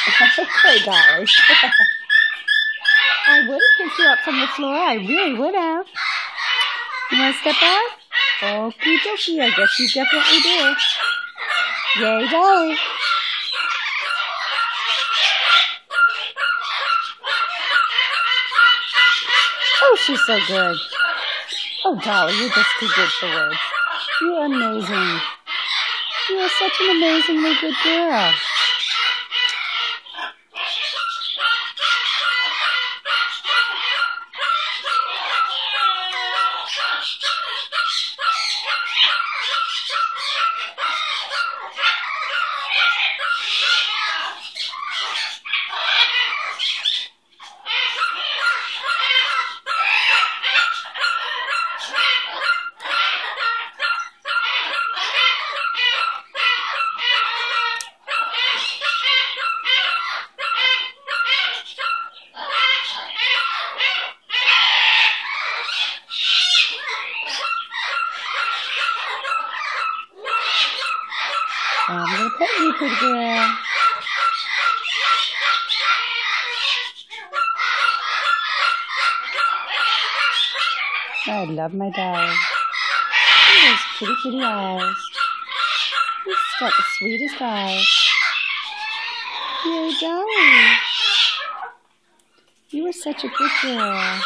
Okay, Dolly. I would have picked you up from the floor. I really would have. You want to step out? Okie dokie. I guess you definitely do. Yay, Dolly. Oh, she's so good. Oh, Dolly, you're just too good for words. You're amazing. You are such an amazingly good girl. I'm going to pet you, pretty girl. I love my dog. He has pretty, pretty eyes. He's got the sweetest eyes. Yay, Dolly. You were such a good girl.